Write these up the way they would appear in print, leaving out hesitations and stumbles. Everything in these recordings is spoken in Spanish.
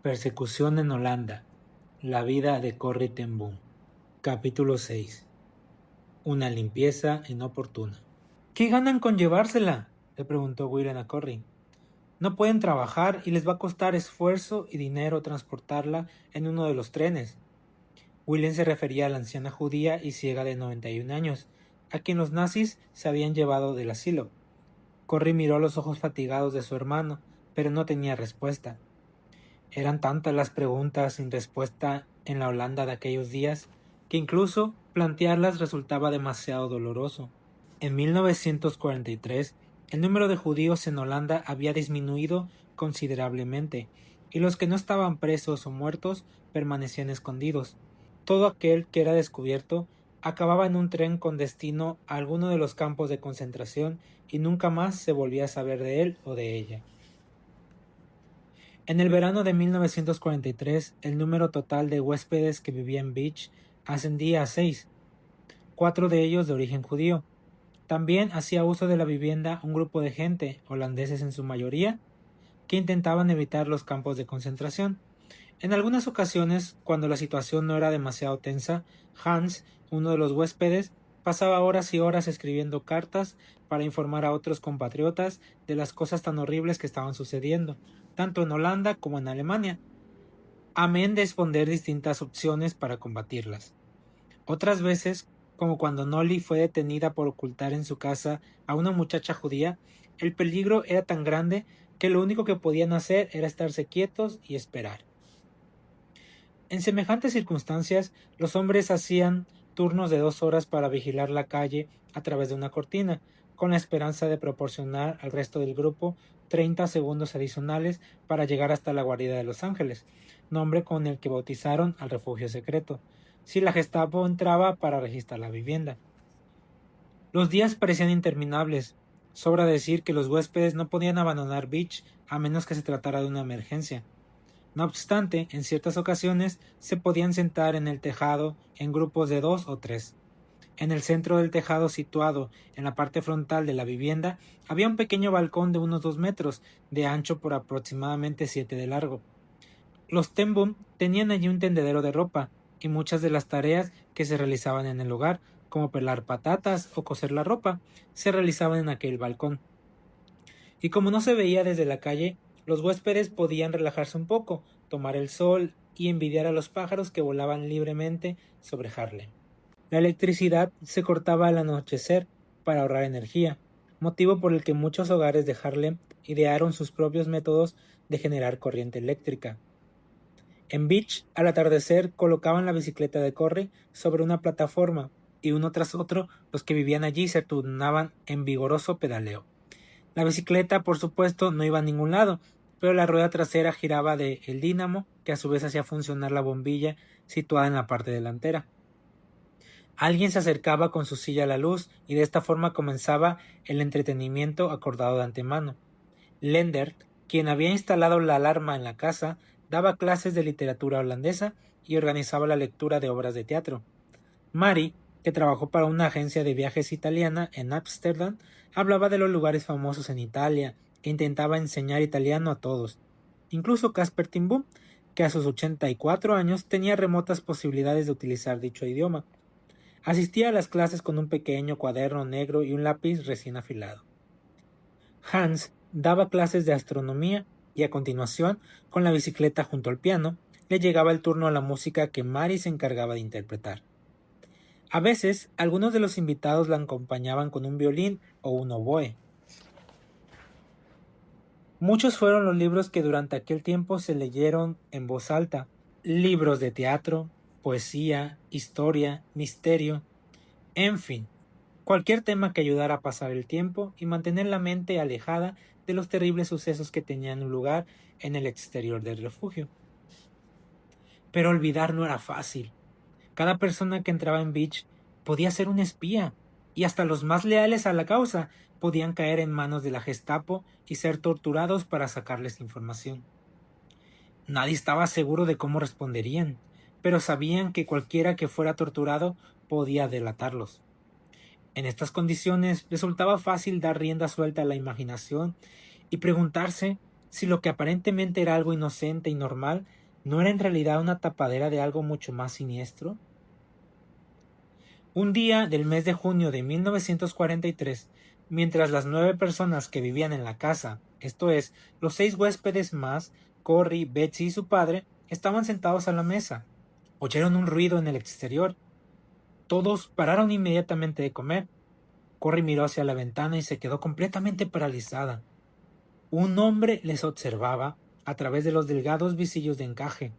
Persecución en Holanda. La vida de Corrie ten Boom. Capítulo 6. Una limpieza inoportuna. ¿Qué ganan con llevársela?, le preguntó Willem a Corrie. No pueden trabajar y les va a costar esfuerzo y dinero transportarla en uno de los trenes. Willem se refería a la anciana judía y ciega de 91 años, a quien los nazis se habían llevado del asilo. Corrie miró los ojos fatigados de su hermano, pero no tenía respuesta. Eran tantas las preguntas sin respuesta en la Holanda de aquellos días, que incluso plantearlas resultaba demasiado doloroso. En 1943, el número de judíos en Holanda había disminuido considerablemente, y los que no estaban presos o muertos permanecían escondidos. Todo aquel que era descubierto acababa en un tren con destino a alguno de los campos de concentración y nunca más se volvía a saber de él o de ella. En el verano de 1943, el número total de huéspedes que vivía en Beach ascendía a 6, 4 de ellos de origen judío. También hacía uso de la vivienda un grupo de gente, holandeses en su mayoría, que intentaban evitar los campos de concentración. En algunas ocasiones, cuando la situación no era demasiado tensa, Hans, uno de los huéspedes, pasaba horas y horas escribiendo cartas para informar a otros compatriotas de las cosas tan horribles que estaban sucediendo, tanto en Holanda como en Alemania, amén de exponer distintas opciones para combatirlas. Otras veces, como cuando Nolly fue detenida por ocultar en su casa a una muchacha judía, el peligro era tan grande que lo único que podían hacer era estarse quietos y esperar. En semejantes circunstancias, los hombres hacían turnos de 2 horas para vigilar la calle a través de una cortina, con la esperanza de proporcionar al resto del grupo 30 segundos adicionales para llegar hasta la guarida de Los Ángeles, nombre con el que bautizaron al refugio secreto, si la Gestapo entraba para registrar la vivienda. Los días parecían interminables. Sobra decir que los huéspedes no podían abandonar Beach a menos que se tratara de una emergencia. No obstante, en ciertas ocasiones se podían sentar en el tejado en grupos de 2 o 3. En el centro del tejado, situado en la parte frontal de la vivienda, había un pequeño balcón de unos 2 metros de ancho por aproximadamente 7 de largo. Los ten Boom tenían allí un tendedero de ropa, y muchas de las tareas que se realizaban en el hogar, como pelar patatas o coser la ropa, se realizaban en aquel balcón. Y como no se veía desde la calle, los huéspedes podían relajarse un poco, tomar el sol y envidiar a los pájaros que volaban libremente sobre Harlem. La electricidad se cortaba al anochecer para ahorrar energía, motivo por el que muchos hogares de Harlem idearon sus propios métodos de generar corriente eléctrica. En Beach, al atardecer, colocaban la bicicleta de Corrie sobre una plataforma y uno tras otro los que vivían allí se turnaban en vigoroso pedaleo. La bicicleta, por supuesto, no iba a ningún lado, pero la rueda trasera giraba de el dínamo, que a su vez hacía funcionar la bombilla situada en la parte delantera. Alguien se acercaba con su silla a la luz y de esta forma comenzaba el entretenimiento acordado de antemano. Lendert, quien había instalado la alarma en la casa, daba clases de literatura holandesa y organizaba la lectura de obras de teatro. Mary, que trabajó para una agencia de viajes italiana en Ámsterdam, hablaba de los lugares famosos en Italia e intentaba enseñar italiano a todos. Incluso Casper ten Boom, que a sus 84 años tenía remotas posibilidades de utilizar dicho idioma. Asistía a las clases con un pequeño cuaderno negro y un lápiz recién afilado. Hans daba clases de astronomía y a continuación, con la bicicleta junto al piano, le llegaba el turno a la música que Mary se encargaba de interpretar. A veces, algunos de los invitados la acompañaban con un violín o un oboe. Muchos fueron los libros que durante aquel tiempo se leyeron en voz alta, libros de teatro, poesía, historia, misterio, en fin, cualquier tema que ayudara a pasar el tiempo y mantener la mente alejada de los terribles sucesos que tenían lugar en el exterior del refugio. Pero olvidar no era fácil. Cada persona que entraba en Beach podía ser un espía, y hasta los más leales a la causa podían caer en manos de la Gestapo y ser torturados para sacarles información. Nadie estaba seguro de cómo responderían, pero sabían que cualquiera que fuera torturado podía delatarlos. En estas condiciones resultaba fácil dar rienda suelta a la imaginación y preguntarse si lo que aparentemente era algo inocente y normal no era en realidad una tapadera de algo mucho más siniestro? Un día del mes de junio de 1943, mientras las 9 personas que vivían en la casa, esto es, los 6 huéspedes más, Corrie, Betsy y su padre, estaban sentados a la mesa, oyeron un ruido en el exterior. Todos pararon inmediatamente de comer. Corrie miró hacia la ventana y se quedó completamente paralizada. Un hombre les observaba a través de los delgados visillos de encaje.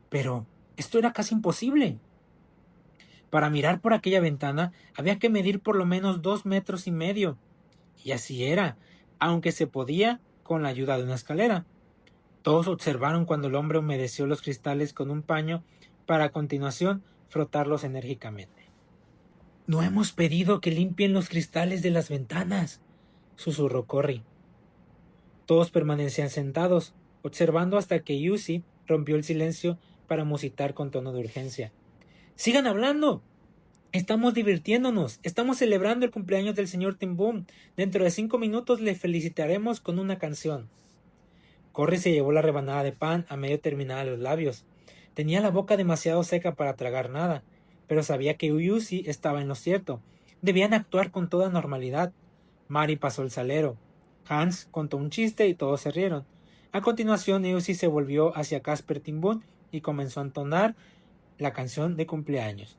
Pero esto era casi imposible. Para mirar por aquella ventana había que medir por lo menos 2,5 metros. Y así era, aunque se podía con la ayuda de una escalera. Todos observaron cuando el hombre humedeció los cristales con un paño para a continuación frotarlos enérgicamente. «No hemos pedido que limpien los cristales de las ventanas», susurró Corrie. Todos permanecían sentados, observando hasta que Yusi rompió el silencio para musitar con tono de urgencia. «¡Sigan hablando! Estamos divirtiéndonos. Estamos celebrando el cumpleaños del señor Tim Boom. Dentro de 5 minutos le felicitaremos con una canción». Corrie se llevó la rebanada de pan a medio terminada de los labios. Tenía la boca demasiado seca para tragar nada, pero sabía que Yusi estaba en lo cierto. Debían actuar con toda normalidad. Mari pasó el salero. Hans contó un chiste y todos se rieron. A continuación, Yusi se volvió hacia Casper Tim Boom y comenzó a entonar la canción de cumpleaños.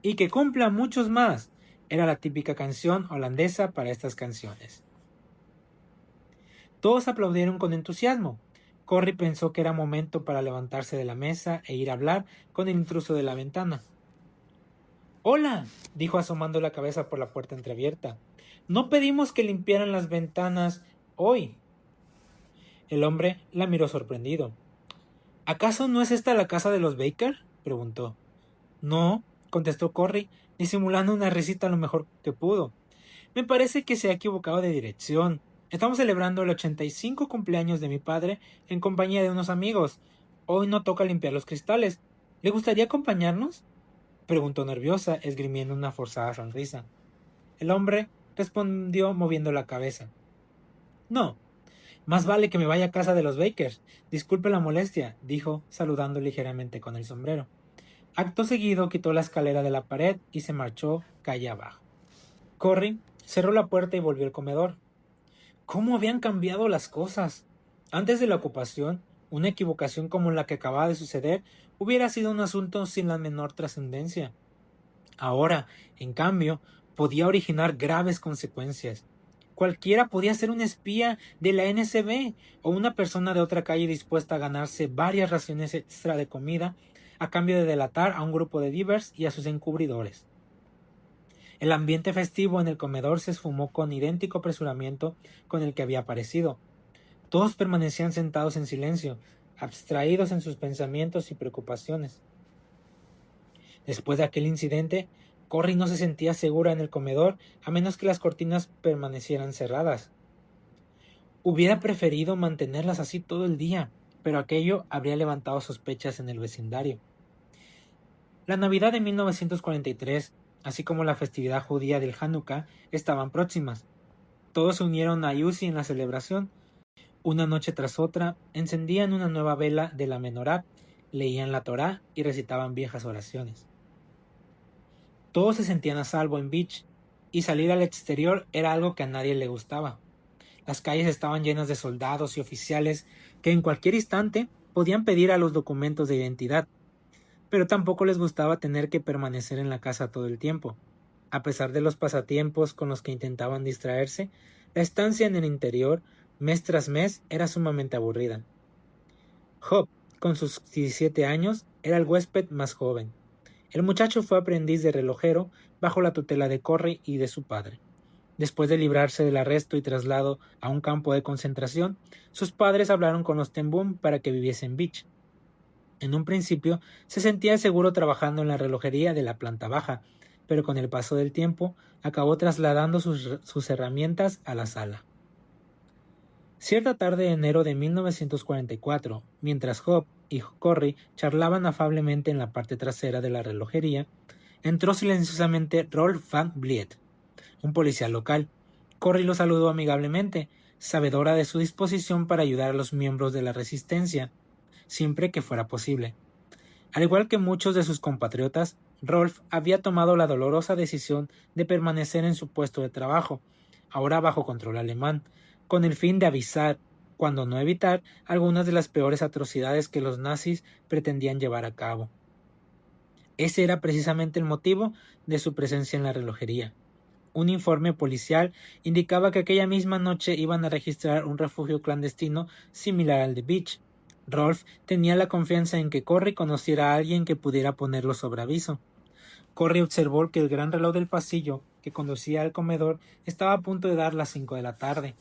«Y que cumpla muchos más», era la típica canción holandesa para estas canciones. Todos aplaudieron con entusiasmo. Corrie pensó que era momento para levantarse de la mesa e ir a hablar con el intruso de la ventana. «¡Hola!», dijo asomando la cabeza por la puerta entreabierta. «No pedimos que limpiaran las ventanas hoy». El hombre la miró sorprendido. «¿Acaso no es esta la casa de los Baker?», preguntó. «No», contestó Corrie, disimulando una risita lo mejor que pudo. «Me parece que se ha equivocado de dirección. Estamos celebrando el 85 cumpleaños de mi padre en compañía de unos amigos. Hoy no toca limpiar los cristales. ¿Le gustaría acompañarnos?», preguntó nerviosa, esgrimiendo una forzada sonrisa. El hombre respondió moviendo la cabeza. «No, más vale que me vaya a casa de los Bakers. Disculpe la molestia», dijo, saludando ligeramente con el sombrero. Acto seguido quitó la escalera de la pared y se marchó calle abajo. Corrie cerró la puerta y volvió al comedor. ¿Cómo habían cambiado las cosas? Antes de la ocupación, una equivocación como la que acababa de suceder hubiera sido un asunto sin la menor trascendencia. Ahora, en cambio, podía originar graves consecuencias. Cualquiera podía ser un espía de la NCB o una persona de otra calle dispuesta a ganarse varias raciones extra de comida a cambio de delatar a un grupo de divers y a sus encubridores. El ambiente festivo en el comedor se esfumó con idéntico apresuramiento con el que había aparecido. Todos permanecían sentados en silencio, abstraídos en sus pensamientos y preocupaciones. Después de aquel incidente, Corrie no se sentía segura en el comedor a menos que las cortinas permanecieran cerradas. Hubiera preferido mantenerlas así todo el día, pero aquello habría levantado sospechas en el vecindario. La Navidad de 1943, así como la festividad judía del Hanukkah, estaban próximas. Todos se unieron a Yusi en la celebración. Una noche tras otra, encendían una nueva vela de la menorá, leían la Torá y recitaban viejas oraciones. Todos se sentían a salvo en Beach, y salir al exterior era algo que a nadie le gustaba. Las calles estaban llenas de soldados y oficiales que en cualquier instante podían pedir a los documentos de identidad, pero tampoco les gustaba tener que permanecer en la casa todo el tiempo. A pesar de los pasatiempos con los que intentaban distraerse, la estancia en el interior, mes tras mes, era sumamente aburrida. Job, con sus 17 años, era el huésped más joven. El muchacho fue aprendiz de relojero bajo la tutela de Corrie y de su padre. Después de librarse del arresto y traslado a un campo de concentración, sus padres hablaron con los Ten Boom para que viviese en Beach. En un principio se sentía seguro trabajando en la relojería de la planta baja, pero con el paso del tiempo acabó trasladando sus herramientas a la sala. Cierta tarde de enero de 1944, mientras Job y Corrie charlaban afablemente en la parte trasera de la relojería, entró silenciosamente Rolf van Vliet, un policía local. Corrie lo saludó amigablemente, sabedora de su disposición para ayudar a los miembros de la resistencia, siempre que fuera posible. Al igual que muchos de sus compatriotas, Rolf había tomado la dolorosa decisión de permanecer en su puesto de trabajo, ahora bajo control alemán, con el fin de avisar, cuando no evitar, algunas de las peores atrocidades que los nazis pretendían llevar a cabo. Ese era precisamente el motivo de su presencia en la relojería. Un informe policial indicaba que aquella misma noche iban a registrar un refugio clandestino similar al de Beach. Rolf tenía la confianza en que Corry conociera a alguien que pudiera ponerlo sobre aviso. Corry observó que el gran reloj del pasillo que conducía al comedor estaba a punto de dar las 5 de la tarde.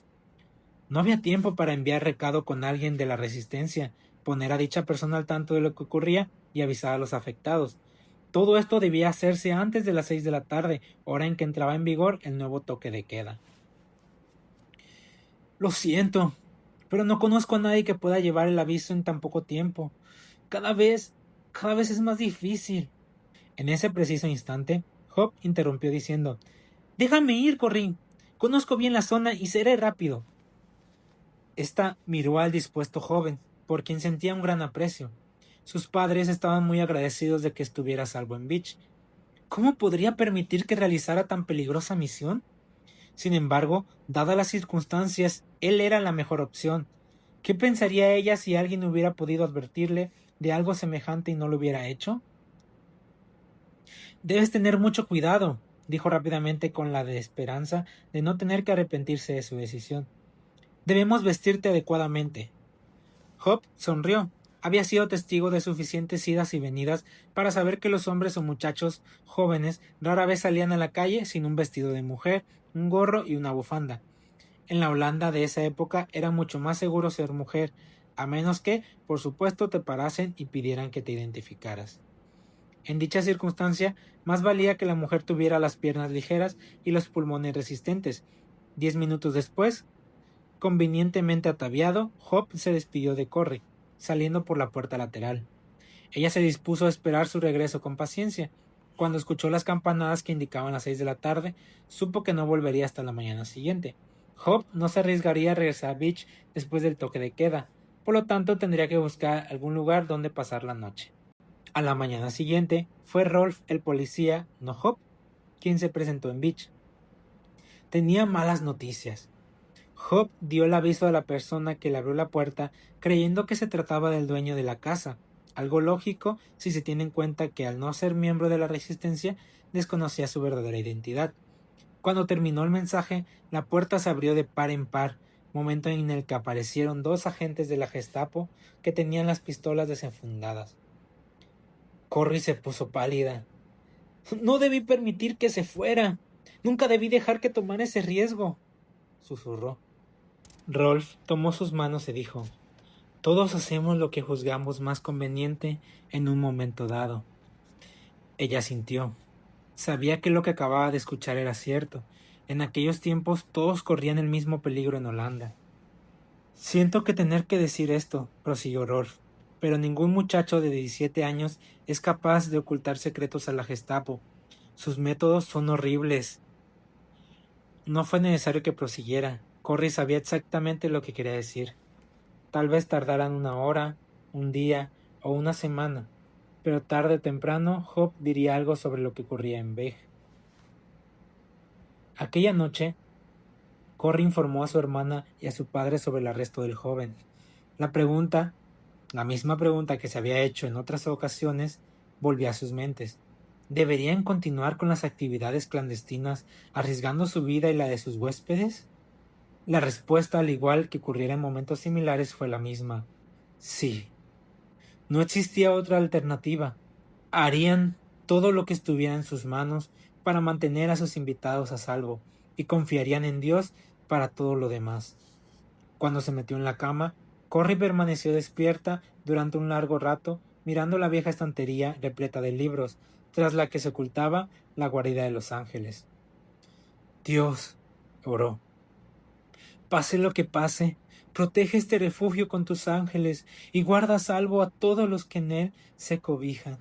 No había tiempo para enviar recado con alguien de la resistencia, poner a dicha persona al tanto de lo que ocurría y avisar a los afectados. Todo esto debía hacerse antes de las 6 de la tarde, hora en que entraba en vigor el nuevo toque de queda. Lo siento, pero no conozco a nadie que pueda llevar el aviso en tan poco tiempo. Cada vez es más difícil. En ese preciso instante, Hop interrumpió diciendo: «Déjame ir, Corrin. Conozco bien la zona y seré rápido». Esta miró al dispuesto joven, por quien sentía un gran aprecio. Sus padres estaban muy agradecidos de que estuviera a salvo en Beach. ¿Cómo podría permitir que realizara tan peligrosa misión? Sin embargo, dadas las circunstancias, él era la mejor opción. ¿Qué pensaría ella si alguien hubiera podido advertirle de algo semejante y no lo hubiera hecho? Debes tener mucho cuidado, dijo rápidamente con la esperanza de no tener que arrepentirse de su decisión. Debemos vestirte adecuadamente. Hop sonrió. Había sido testigo de suficientes idas y venidas para saber que los hombres o muchachos jóvenes rara vez salían a la calle sin un vestido de mujer, un gorro y una bufanda. En la Holanda de esa época era mucho más seguro ser mujer, a menos que, por supuesto, te parasen y pidieran que te identificaras. En dicha circunstancia, más valía que la mujer tuviera las piernas ligeras y los pulmones resistentes. 10 minutos después, convenientemente ataviado, Hop se despidió de Corry, saliendo por la puerta lateral. Ella se dispuso a esperar su regreso con paciencia. Cuando escuchó las campanadas que indicaban las 6 de la tarde, supo que no volvería hasta la mañana siguiente. Hop no se arriesgaría a regresar a Beach después del toque de queda, por lo tanto tendría que buscar algún lugar donde pasar la noche. A la mañana siguiente, fue Rolf el policía, no Hop, quien se presentó en Beach. Tenía malas noticias. Hop dio el aviso a la persona que le abrió la puerta, creyendo que se trataba del dueño de la casa, algo lógico si se tiene en cuenta que al no ser miembro de la resistencia desconocía su verdadera identidad. Cuando terminó el mensaje, la puerta se abrió de par en par, momento en el que aparecieron 2 agentes de la Gestapo que tenían las pistolas desenfundadas. Corry se puso pálida. «No debí permitir que se fuera. Nunca debí dejar que tomara ese riesgo», susurró. Rolf tomó sus manos y dijo: «Todos hacemos lo que juzgamos más conveniente en un momento dado». Ella sintió. Sabía que lo que acababa de escuchar era cierto. En aquellos tiempos todos corrían el mismo peligro en Holanda. «Siento que tener que decir esto», prosiguió Rolf, «pero ningún muchacho de 17 años es capaz de ocultar secretos a la Gestapo. Sus métodos son horribles». No fue necesario que prosiguiera. Corry sabía exactamente lo que quería decir. Tal vez tardaran 1 hora, un día o una semana, pero tarde o temprano Hop diría algo sobre lo que ocurría en Beg. Aquella noche, Corry informó a su hermana y a su padre sobre el arresto del joven. La misma pregunta que se había hecho en otras ocasiones, volvió a sus mentes. ¿Deberían continuar con las actividades clandestinas, arriesgando su vida y la de sus huéspedes? La respuesta, al igual que ocurriera en momentos similares, fue la misma: sí. No existía otra alternativa. Harían todo lo que estuviera en sus manos para mantener a sus invitados a salvo, y confiarían en Dios para todo lo demás. Cuando se metió en la cama, Corry permaneció despierta durante un largo rato, mirando la vieja estantería repleta de libros, tras la que se ocultaba la guarida de los ángeles. «Dios», oró, «pase lo que pase, protege este refugio con tus ángeles y guarda a salvo a todos los que en él se cobijan».